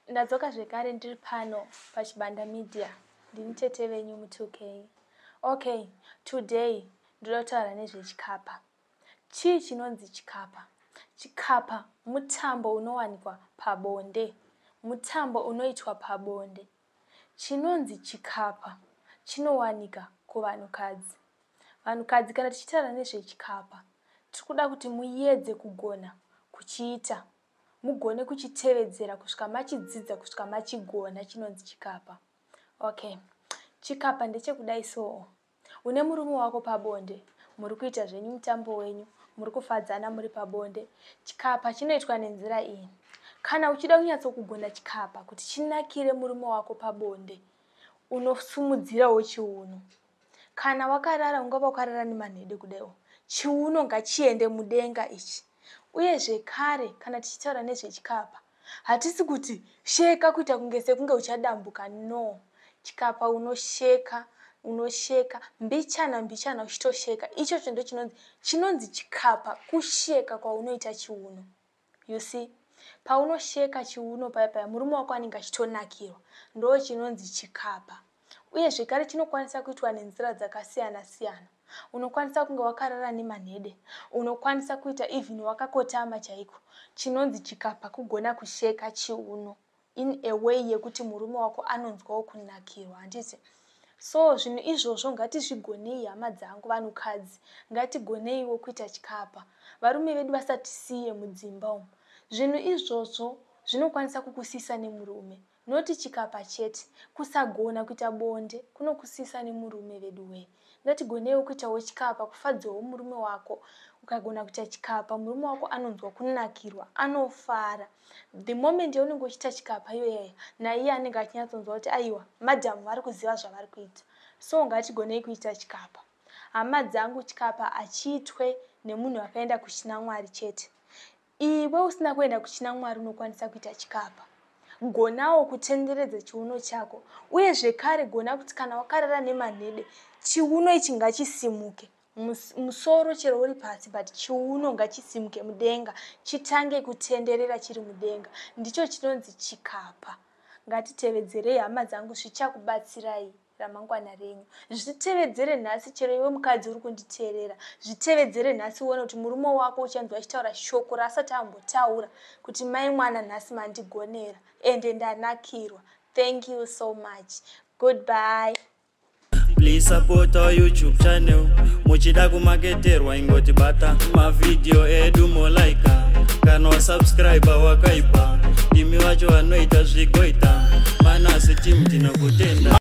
Ndadzoka zvekare ndiri pano pachibanda media. Ndini tete venyu mu2K. Okay, today ndoda kutaura nezvechikapa. Chii chinonzi chikapa? Chikapa mutambo unowanikwa pabonde. Mutambo unoitwa pabonde. Chinonzi chikapa chinowanika kuvanhukadzi. Vanhukadzi kana tichitaura nezvechikapa, tirikuda kuti muedze kugona kuchiita. Mugone kuchitevedzera kusvika machidzidza kusvika machigona chinonzi chikapa. Okay. Chikapa ndechekudai so. Une murume wako pabonde, muri kuita zvenyu mutambo wenyu, muri kufadzana muri pabonde. Chikapa chinoitwa nenzira iyi. Kana uchida kunyatso kugona chikapa kuti chinakire murume wako pabonde, unosumudzirawo chiuno. Kana wakarara ungava wakarara nemanhede kudaiwo, chiuno ngachiende mudenga ichi. Uye zvekare kana tichitaura nezvechikapa, hatisi kuti sheka kuita kunge sekunge uchadambuka, no. Chikapa unosheka, mbichana uchitosheka. Ichocho ndo chinonzi chikapa, kusheka kwaunoita chiuno. You see? Paunosheka chiuno paya murume wako anenge achitonakirwa, ndo chinonzi chikapa. Uye zvekare chinokwanisa kuitwa nenzira dzakasiyana-siyana. Unokwanisa kunge wakarara nemanhede, unokwanisa kuita even wakakotama chaiko. Chinonzi chikapa kugona kusheka chiuno in a way yekuti murume wako anonzwawo kunakirwa, handiti? So zvinhu izvozvo ngatizvigonei hama dzangu vanhukadzi, ngatigoneiwo kuita chikapa. Varume vedu vasatisiye mudzimba umu. Zvinhu izvozvo zvinokwanisa kukusisa nemurume. Noti chikapa chete, kusagona kuita bonde kunokusisa nemurume vedu we. Ngatigoneiwo kuitawo chikapa kufadzawo murume wako. Ukagona kuita chikapa, murume wako anonzwa kunakirwa, anofara. The moment yaunenge uchiita chikapa iyoyo, naiye anenge achinyatsonzwa kuti aiwa, madam vari kuziva zvavari kuita. So ngatigonei kuita chikapa. Hama dzangu, chikapa achiitwe nemunhu akaenda kuchina Mwari chete. Iwe usina kuenda kuchina Mwari unokwanisa kuita chikapa. Gonawo kutenderedza chiuno chako. Uye zvekare gona kuti kana wakarara nemanhede, chiuno ichi ngachisimuke. Musoro chero uri pasi, but chiuno ngachisimuke mudenga, chitange kutenderera chiri mudenga. Ndicho chinonzi chikapa. Ngatitevedzerei hama dzangu, zvichakubatsirai ramangwana renyu. Zvitevedzere nhasi, chero iwe mukadzi uri kunditeerera. Zvitevedzere nhasi uone kuti murume wako uchanzwa achitaura shoko rasati ambotaura kuti mai mwana nhasi mandigonera ende ndanakirwa. Thank you so much. Goodbye. Please support our YouTube channel. Muchida kumaketerwa ingoti bata mavideo edu molaika. Kana subscribe wakaipa. Imi wacho wanoita zvigoita. Mana setimu tinokutenda.